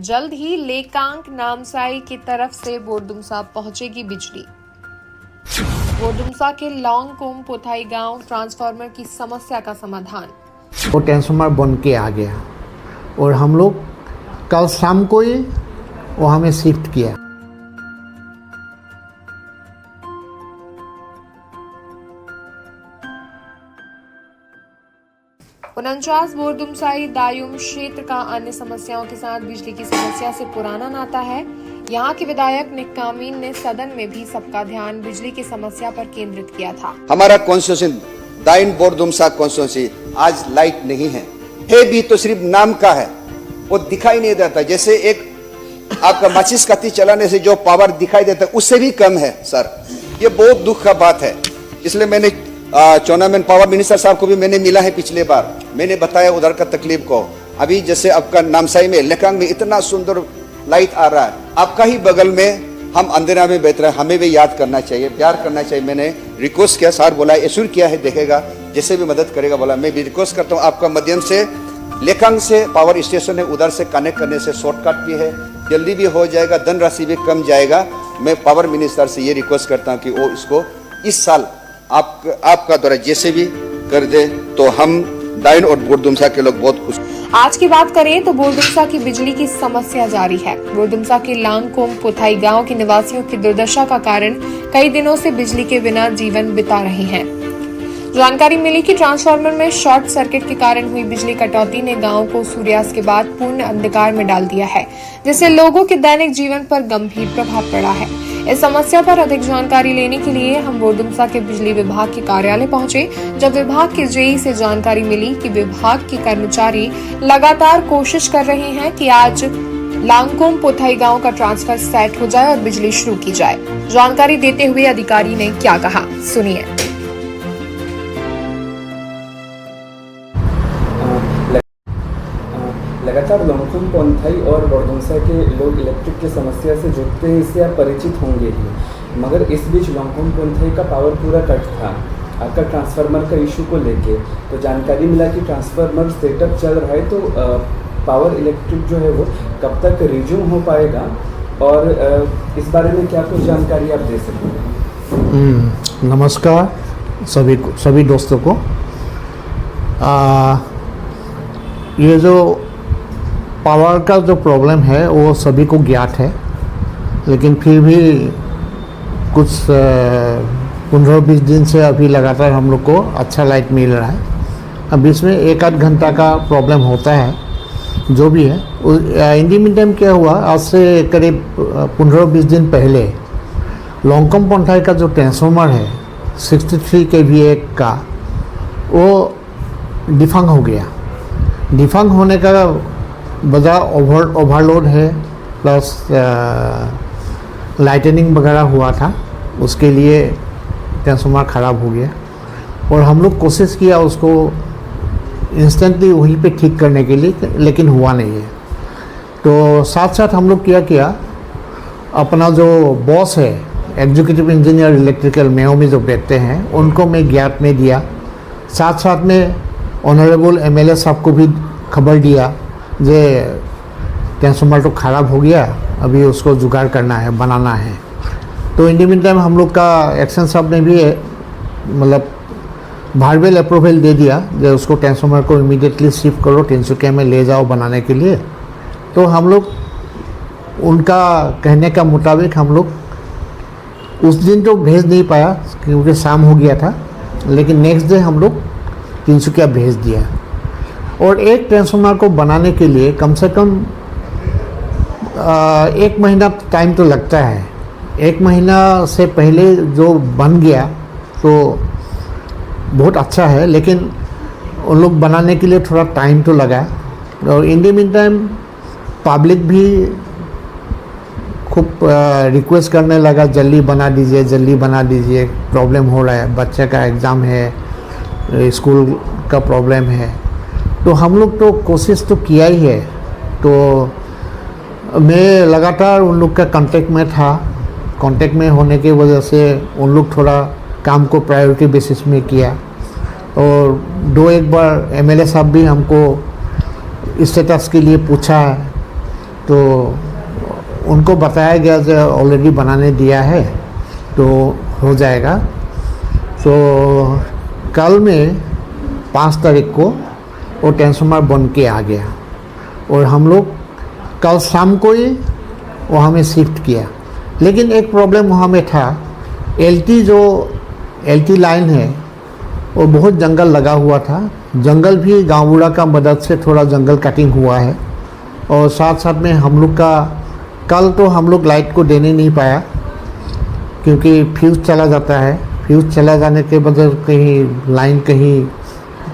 जल्द ही लेकांग नामसाई की तरफ से बोरदुमसा पहुंचेगी बिजली। बोरदुमसा के लॉन्गकोम पोथाई गांव ट्रांसफार्मर की समस्या का समाधान। वो ट्रांसफार्मर बन के आ गया और हम लोग कल शाम को ही वो हमें शिफ्ट किया। उनचास बोरदुमसाई दायूम क्षेत्र का अन्य समस्याओं के साथ बिजली की समस्या से पुराना नाता है। यहाँ के विधायक निक्कामीन ने सदन में भी सबका ध्यान बिजली की समस्या पर केंद्रित किया था। हमारा कॉन्स्टिट्यूशन दायूम बोरदुमसा कॉन्स्टिट्यूंसी आज लाइट नहीं है भी तो सिर्फ नाम का है, वो दिखाई नहीं देता। जैसे एक आपका माचिस कत्ती चलाने से जो पावर दिखाई देता है उससे भी कम है सर। ये बहुत दुख का बात है। इसलिए मैंने चौनामेंट पावर मिनिस्टर साहब को भी मैंने मिला है पिछले बार, मैंने बताया उधर का तकलीफ को। अभी जैसे आपका नामसाई में लेकांग में इतना सुंदर लाइट आ रहा है, आपका ही बगल में हम अंधेरा में बैठ रहे हैं, हमें भी याद करना चाहिए, प्यार करना चाहिए। मैंने रिक्वेस्ट किया, सर बोला एश्योर किया है देखेगा, जैसे भी मदद करेगा बोला। मैं भी रिक्वेस्ट करता हूँ आपका माध्यम से, लेकांग से पावर स्टेशन है उधर से कनेक्ट करने से शॉर्टकट भी है, जल्दी भी हो जाएगा, धनराशि भी कम जाएगा। मैं पावर मिनिस्टर से ये रिक्वेस्ट करता हूँ कि वो इसको इस साल आपका द्वारा जैसे भी कर दे तो हम दायूम और बोरदुमसा के लोग बहुत खुश। आज की बात करें तो बोरदुमसा की बिजली की समस्या जारी है। बोरदुमसा के लॉन्गकोम पोथाई गांव के निवासियों की दुर्दशा का कारण कई दिनों से बिजली के बिना जीवन बिता रहे हैं। जानकारी मिली कि ट्रांसफार्मर में शॉर्ट सर्किट के कारण हुई बिजली कटौती ने गांव को सूर्यास्त के बाद पूर्ण अंधकार में डाल दिया है, जिससे लोगों के दैनिक जीवन पर गंभीर प्रभाव पड़ा है। इस समस्या पर अधिक जानकारी लेने के लिए हम बोरदुमसा के बिजली विभाग के कार्यालय पहुंचे, जब विभाग के जेई से जानकारी मिली कि विभाग के कर्मचारी लगातार कोशिश कर रहे हैं कि आज लॉन्गकोम पोथाई गांव का ट्रांसफर सेट हो जाए और बिजली शुरू की जाए। जानकारी देते हुए अधिकारी ने क्या कहा, सुनिए। लगातार लॉन्गकोम पोथाई और बोरदुमसा के लोग इलेक्ट्रिक की समस्या से जूझते हैं, इससे आप परिचित होंगे ही। मगर इस बीच लॉन्गकोम पोथाई का पावर पूरा कट था आपका ट्रांसफार्मर का इशू को लेके। तो जानकारी मिला कि ट्रांसफार्मर सेटअप चल रहा है, तो पावर इलेक्ट्रिक जो है वो कब तक रिज्यूम हो पाएगा, और इस बारे में क्या कुछ जानकारी आप दे सकते? नमस्कार सभी दोस्तों को। ये जो पावर का जो प्रॉब्लम है वो सभी को ज्ञात है, लेकिन फिर भी कुछ 15-20 दिन से अभी लगातार हम लोग को अच्छा लाइट मिल रहा है। अब इसमें 1-8 घंटा का प्रॉब्लम होता है, जो भी है। इन द मीन टाइम क्या हुआ, आज से करीब 15-20 दिन पहले लॉन्गकोम पोथाई का जो ट्रांसफार्मर है 63 kVA का, वो डिफंग हो गया। डिफंग होने का वजह ओवरलोड है, प्लस लाइटनिंग वगैरह हुआ था, उसके लिए ट्रांसफार्मर ख़राब हो गया। और हम लोग कोशिश किया उसको इंस्टेंटली वहीं पे ठीक करने के लिए, लेकिन हुआ नहीं है। तो साथ साथ हम लोग क्या किया, अपना जो बॉस है एग्जीक्यूटिव इंजीनियर इलेक्ट्रिकल मेयो में जो बैठते हैं, उनको मैं ज्ञात में दिया। साथ साथ में ऑनरेबल MLA साहब को भी खबर दिया जे ट्रांसफार्मर तो ख़राब हो गया, अभी उसको जुगाड़ करना है, बनाना है। तो इन द मीन टाइम हम लोग का एक्शन साहब ने भी मतलब भारवेल अप्रूवल दे दिया जो उसको ट्रांसफार्मर को इमीडिएटली शिफ्ट करो, तिनसुकिया में ले जाओ बनाने के लिए। तो हम लोग उनका कहने का मुताबिक हम लोग उस दिन तो भेज नहीं पाया क्योंकि शाम हो गया था, लेकिन नेक्स्ट डे हम लोग तिनसुकिया भेज दिया। और एक ट्रांसफार्मर को बनाने के लिए कम से कम 1 महीना टाइम तो लगता है। 1 महीना से पहले जो बन गया तो बहुत अच्छा है, लेकिन उन लोग बनाने के लिए थोड़ा टाइम तो लगा। और in the mean time public भी खूब रिक्वेस्ट करने लगा, जल्दी बना दीजिए, जल्दी बना दीजिए, प्रॉब्लम हो रहा है, बच्चे का एग्ज़ाम है, स्कूल का प्रॉब्लम है। तो हम लोग तो कोशिश तो किया ही है। तो मैं लगातार उन लोग का कांटेक्ट में था। कांटेक्ट में होने की वजह से उन लोग थोड़ा काम को प्रायोरिटी बेसिस में किया। और 2-1 बार MLA साहब भी हमको स्टेटस के लिए पूछा है तो उनको बताया गया जो ऑलरेडी बनाने दिया है तो हो जाएगा। तो कल में 5 तारीख को वो ट्रांसफार्मर बन के आ गया और हम लोग कल शाम को ही वहाँ में शिफ्ट किया। लेकिन एक प्रॉब्लम वहाँ में था, एलटी लाइन है वो बहुत जंगल लगा हुआ था। जंगल भी गाँव बूढ़ा का मदद से थोड़ा जंगल कटिंग हुआ है और साथ साथ में हम लोग का कल तो हम लोग लाइट को देने नहीं पाया क्योंकि फ्यूज़ चला जाता है। फ्यूज़ चला जाने के बजाय कहीं लाइन कहीं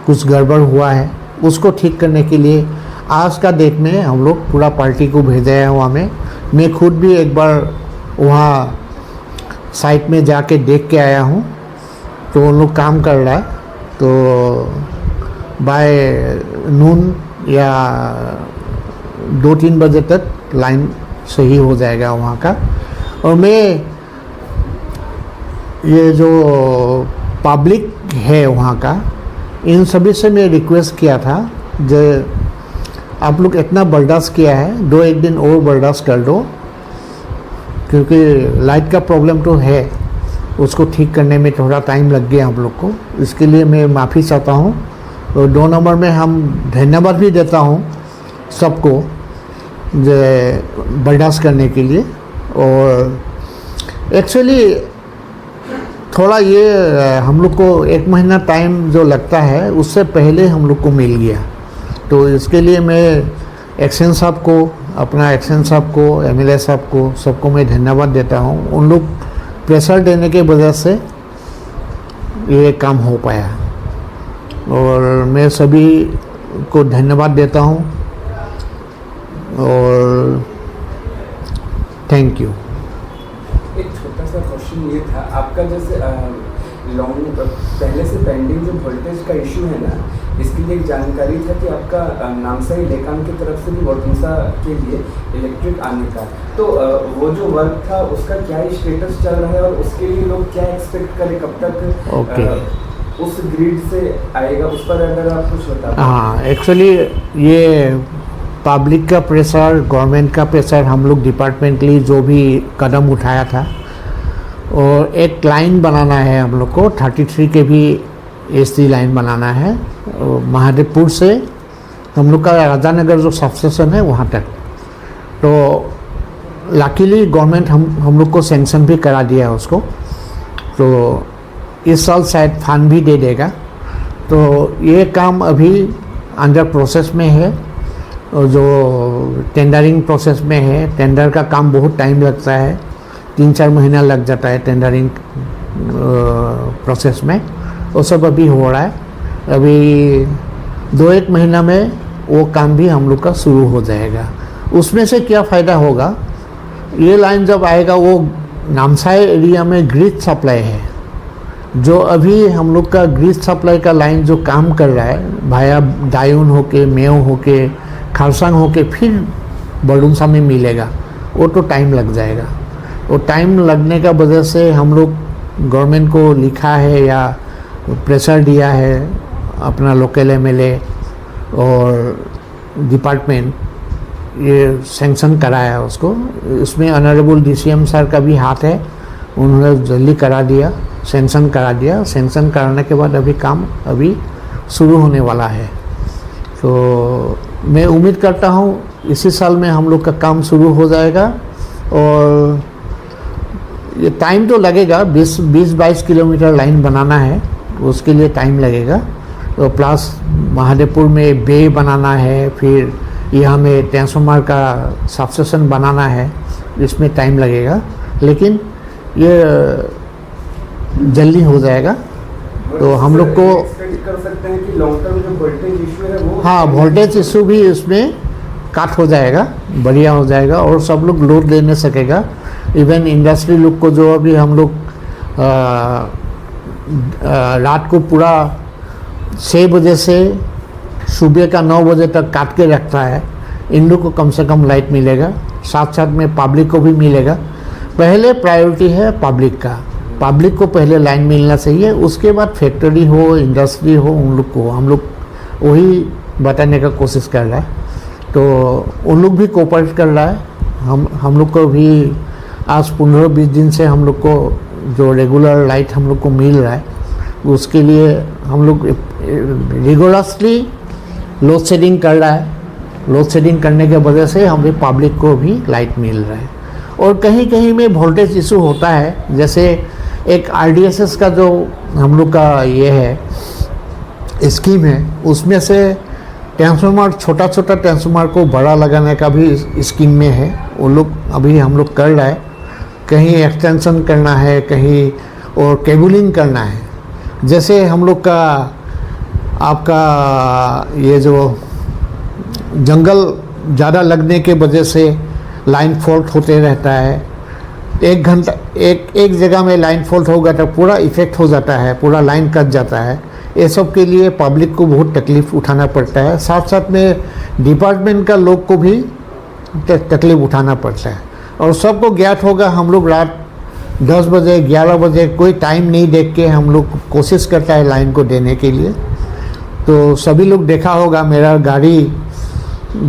कुछ गड़बड़ हुआ है, उसको ठीक करने के लिए आज का डेट में हम लोग पूरा पार्टी को भेजा है वहाँ में। मैं खुद भी एक बार वहाँ साइट में जाके देख के आया हूँ, तो उन लोग काम कर रहा है। तो बाय नून या 2-3 बजे तक लाइन सही हो जाएगा वहाँ का। और मैं ये जो पब्लिक है वहाँ का, इन सभी से मैं रिक्वेस्ट किया था जो आप लोग इतना बर्दाश्त किया है, 2-1 दिन और बर्दाश्त कर दो क्योंकि लाइट का प्रॉब्लम तो है, उसको ठीक करने में थोड़ा टाइम लग गया हम लोग को। इसके लिए मैं माफ़ी चाहता हूँ। और 2 नंबर में हम धन्यवाद भी देता हूँ सबको जो बर्दाश्त करने के लिए। और एक्चुअली थोड़ा ये हम लोग को 1 महीना टाइम जो लगता है उससे पहले हम लोग को मिल गया। तो इसके लिए मैं एक्शन साहब को, अपना एक्शन साहब को, एमएलए साहब को, सबको मैं धन्यवाद देता हूँ। उन लोग प्रेशर देने के वजह से ये काम हो पाया और मैं सभी को धन्यवाद देता हूँ और थैंक यू। एक छोटा सा क्वेश्चन ये था आपका, जैसे पहले से पेंडिंग जो वोल्टेज का इशू है ना, इसके लिए एक जानकारी था कि आपका नामसाई लेकान की तरफ से भी वर्दुमसा के लिए इलेक्ट्रिक आने का, तो वो जो वर्क था उसका क्या स्टेटस चल रहा है और उसके लिए लोग क्या एक्सपेक्ट करें, कब तक उस ग्रिड से आएगा, उस पर अगर आप कुछ बता। हाँ, एक्चुअली ये पब्लिक का प्रेशर, गवर्नमेंट का प्रेशर, हम लोग डिपार्टमेंटली जो भी कदम उठाया था और एक लाइन बनाना है हम लोग को 33 के भी एसी लाइन बनाना है महादेवपुर से हम लोग का राजानगर जो सबस्टेशन है वहाँ तक। तो लकीली गवर्नमेंट हम लोग को सैंक्शन भी करा दिया है उसको, तो इस साल शायद फंड भी दे देगा। तो ये काम अभी अंडर प्रोसेस में है और जो टेंडरिंग प्रोसेस में है। टेंडर का काम बहुत टाइम लगता है, 3-4 महीना लग जाता है टेंडरिंग प्रोसेस में। वो सब अभी हो रहा है। अभी 2-1 महीना में वो काम भी हम लोग का शुरू हो जाएगा। उसमें से क्या फ़ायदा होगा, ये लाइन जब आएगा वो नामसाई एरिया में ग्रिड सप्लाई है, जो अभी हम लोग का ग्रिड सप्लाई का लाइन जो काम कर रहा है भाया डायून होके, मेव होके, खारसांग होके फिर वर्दुमसा में मिलेगा, वो तो टाइम लग जाएगा। वो टाइम लगने का वजह से हम लोग गवर्नमेंट को लिखा है या प्रेशर दिया है, अपना लोकल एमएलए और डिपार्टमेंट ये सैंक्शन कराया है उसको। इसमें ऑनरेबल डीसीएम सर का भी हाथ है, उन्होंने जल्दी करा दिया, सैंक्शन करा दिया। सैंक्शन कराने के बाद अभी काम अभी शुरू होने वाला है। तो मैं उम्मीद करता हूँ इसी साल में हम लोग का काम शुरू हो जाएगा। और ये टाइम तो लगेगा, 20-22 किलोमीटर लाइन बनाना है, उसके लिए टाइम लगेगा। तो प्लस महादेवपुर में बे बनाना है, फिर यहाँ में ट्रांसफार्मर का सबस्टेशन बनाना है, इसमें टाइम लगेगा, लेकिन ये जल्दी हो जाएगा। तो हम लोग को एक्सपेक्ट कर सकते हैं कि लॉन्ग टर्म जो वोल्टेज इशू है वो, हाँ, वोल्टेज इशू भी इसमें कट हो जाएगा, बढ़िया हो जाएगा और सब लोग लोड लेने सकेगा। इवन इंडस्ट्री लोग को जो अभी हम लोग रात को पूरा 6 बजे से सुबह का 9 बजे तक काट के रखता है, इन लोग को कम से कम लाइट मिलेगा, साथ साथ में पब्लिक को भी मिलेगा। पहले प्रायोरिटी है पब्लिक का, पब्लिक को पहले लाइन मिलना चाहिए, उसके बाद फैक्ट्री हो, इंडस्ट्री हो, उन लोग को हम लोग वही बताने का कोशिश कर रहा है। तो उन लोग भी कोऑपरेट कर रहा है। हम लोग को भी आज 15-20 दिन से हम लोग को जो रेगुलर लाइट हम लोग को मिल रहा है, उसके लिए हम लोग रिगोरसली लोड शेडिंग कर रहा है। लोड शेडिंग करने के वजह से हमें पब्लिक को भी लाइट मिल रहा है। और कहीं कहीं में वोल्टेज इशू होता है, जैसे एक RDSS का जो हम लोग का ये है स्कीम है, उसमें से ट्रांसफार्मर छोटा ट्रांसफार्मर को बड़ा लगाने का भी स्कीम में है। वो लोग अभी हम लोग कर रहा है, कहीं एक्सटेंशन करना है, कहीं और केबलिंग करना है। जैसे हम लोग का आपका ये जो जंगल ज़्यादा लगने के वजह से लाइन फॉल्ट होते रहता है, एक जगह में लाइन फॉल्ट होगा तो पूरा इफेक्ट हो जाता है, पूरा लाइन कट जाता है। ये सब के लिए पब्लिक को बहुत तकलीफ़ उठाना पड़ता है, साथ साथ में डिपार्टमेंट का लोग को भी तकलीफ़ उठाना पड़ता है। और सबको ज्ञात होगा, हम लोग रात 10 बजे 11 बजे कोई टाइम नहीं देख के हम लोग कोशिश करता है लाइन को देने के लिए। तो सभी लोग देखा होगा, मेरा गाड़ी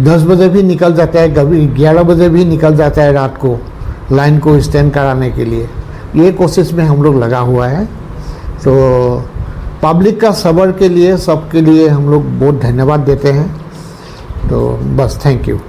10 बजे भी निकल जाता है, कभी 11 बजे भी निकल जाता है रात को लाइन को स्टैंड कराने के लिए। ये कोशिश में हम लोग लगा हुआ है। तो पब्लिक का सब्र के लिए सबके लिए हम लोग बहुत धन्यवाद देते हैं। तो बस थैंक यू।